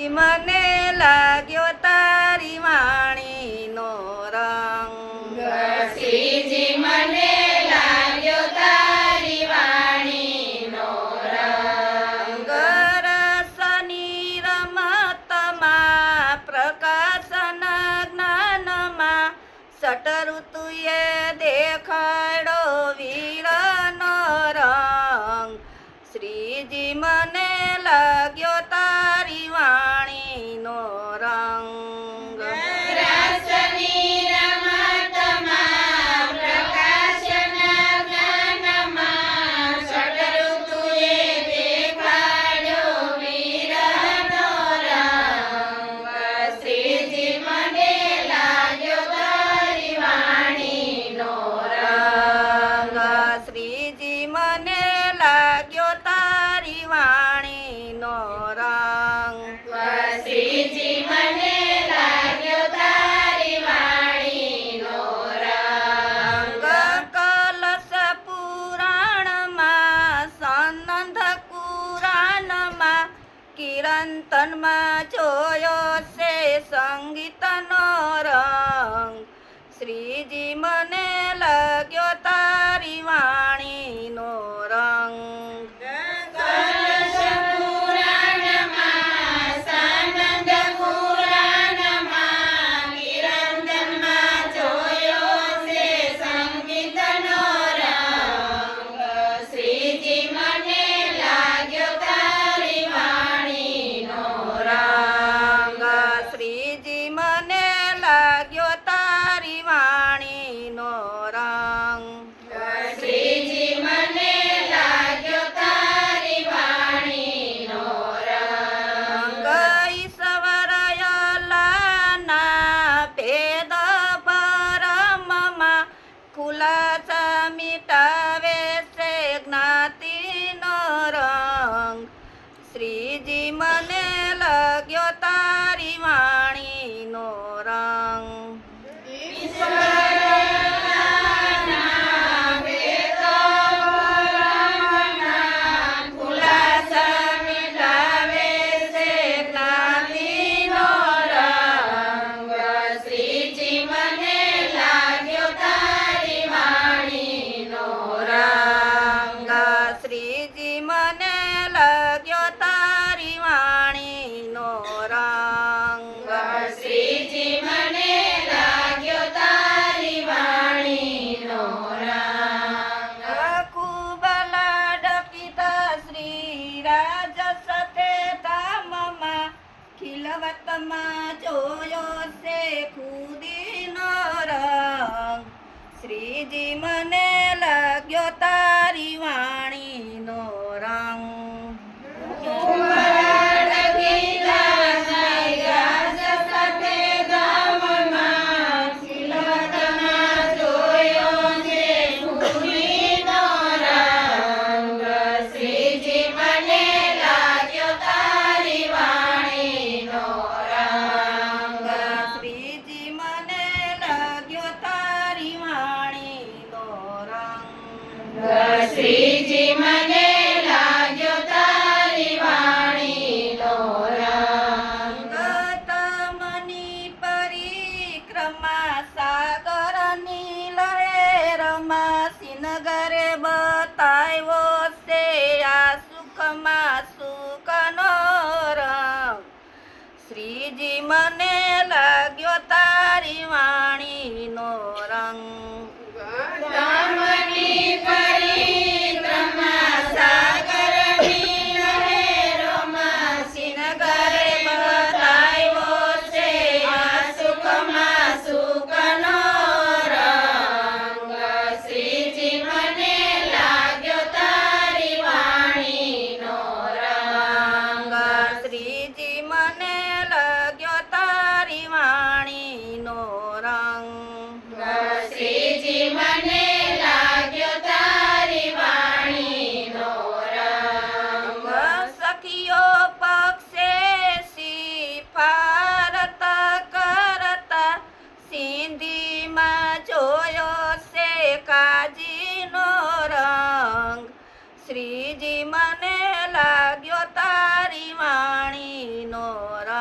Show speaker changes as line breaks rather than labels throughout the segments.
મને લાગ્યો તારી વાણીનો રંગ,
શ્રીજી મને લાગ્યો તારી વાણીનો રંગ.
રસની રમતમાં પ્રકાશના જ્ઞાનમાં સટઋતુએ દેખાડ્યો વીરનો રંગ. શ્રીજી મને લાગ્યો તારી વાણીનો રંગ.
રસની રમતમાં પ્રકાશના જ્ઞાનમાં ષટઋતુએ દેખાડ્યો વીરનો રંગ. શ્રીજી મને લાગ્યો તારી વાણીનો રંગ.
શ્રીજી મને લાગ્યો તારી વાણીનો રંગ.
શ્રીજી મને લાગ્યો તારી વાણીનો રંગ.
કલશ પુરાણમાં સંનંદ કુરાનમાં કિરંતનમાં જોયો છે સંગીતનો રંગ. શ્રીજી મને લાગ્યો તારી વાણીનો રંગ.
કલશ પુરાણમાં સાનંદ પુરાણમાં કિરંતનમાં જોયો છે સંગીતનો રંગ. શ્રીજી મને લાગ્યો તારી વાણીનો રંગ.
શ્રીજી મને લાગ્યો તારી વાણીનો રંગ.
શ્રીજી મને લાગ્યો તારી વાણીનો રંગ.
ઈશ્વરયલાના ભેદ પરમમાં ખુલાસા મિટાવે છે જ્ઞાતિનો રંગ. શ્રીજી મને લાગ્યો તારી વાણીનો રંગ.
ખુલાસા મિટાવે છે જ્ઞાતિનો રંગ. શ્રીજી મને લાગ્યો તારી વાણીનો રંગ.
શ્રીજી મને લાગ્યો તારી વાણીનો રંગ.
શ્રીજી મને લાગ્યો તારી વાણીનો રંગ.
ખૂબ લાડકીતા શ્રી રાજ સાથે ધામમાં ખીલવતમાં જોયો છે ખુદીનો રંગ. શ્રીજી મને લાગ્યો તારી વાણીનો રંગ.
શ્રીજી મને લાગ્યો તારી વાણીનો રંગ.
શ્રીજી મને લાગ્યો તારી વાણીનો રંગ.
શ્રીજી મને લાગ્યો તારી વાણીનો રંગ.
તમની પરિક્રમા સાગરની લહેરમાં સિનગરે બતાવ્યો છે આ સુખમાં સુખનો રંગ. શ્રીજી મને લાગ્યો તારી વાણીનો રંગ.
તમની પરિક્રમા સાગરની લહેરોમાં સિનગરે બતાવ્યો છે આ સુખમાં સુખનો રંગ. શ્રીજી મને લાગ્યો તારી વાણીનો રંગ.
શ્રીજી મને લાગ્યો તારી વાણીનો રંગ.
શ્રીજી મને લાગ્યો તારી વાણીનો રંગ.
સખીઓ પક્ષે સિફારત કરતા સિંધીમાં જોયો છે કાજીનો રંગ. શ્રીજી મને લાગ્યો તારી વાણીનો રંગ.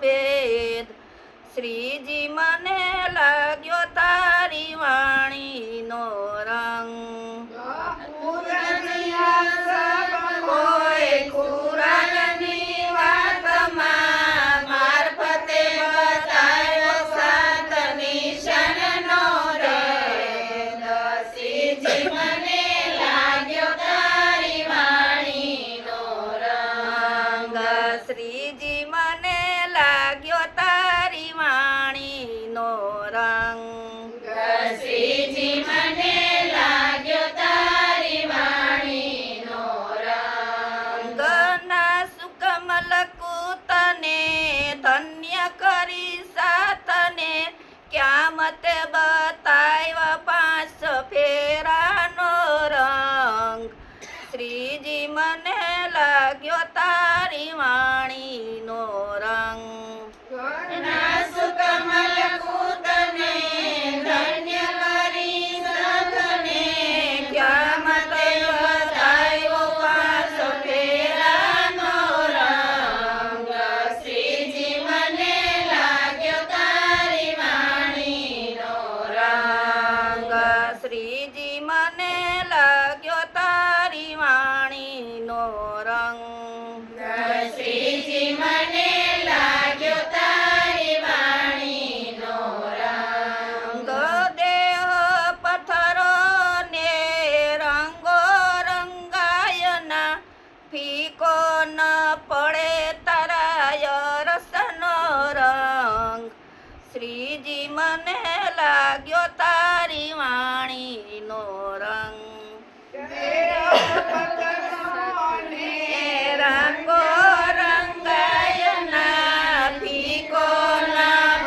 ભેદ શ્રીજી મને લાગ્યો તારી વાણીનો રંગ કોઈ કુરાનની વાતમાં મારફતે બતાવ્યો સાત નિશાનનો ભેદ
શ્રીજી મને લાગ્યો તારી વાણીનો રંગ
શ્રીજી મને લાગ્યો તારી વાણીનો રંગ
શ્રીજી મને લાગ્યો તારી વાણીનો રંગ
ગના સુકમલ કૂતને ધન્ય કરી સાતને ક્યામતે બતાવ્યા પાંચ ફેરાનો રંગ શ્રીજી મને લાગ્યો તારી વાણીનો રંગ
કમલ કૂતને ધન્ય કરી સતને
ક્યામતે બતાવ્યો પાંચ
ફેરાનો રંગ શ્રીજી મને લાગ્યો તારી વાણીનો
રંગ શ્રીજી મને લાગ્યો તારી વાણીનો રંગ
શ્રીજી મને લાગ્યો તારી વાણીનો રંગ
દેહ પથ્થરો ને રંગો રંગાયના ફીકો ન પડે તારા રસનો રંગ શ્રીજી મને લાગ્યો તારી વાણીનો રંગ રંગો રંગાયના ફીકો ન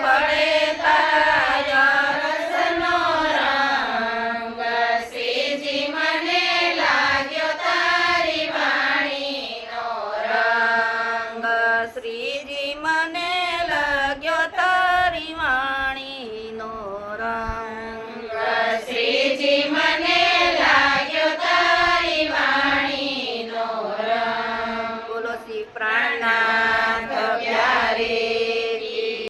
પડે તારા
રસનો રંગ શ્રીજી મને લાગ્યો તારી વાણીનો
રંગ શ્રીજી મને લાગ્યો તારી વાણીનો રંગ
શ્રીજી મને લાગ્યો તારી વાણીનો રંગ
બોલો શ્રી પ્રાણના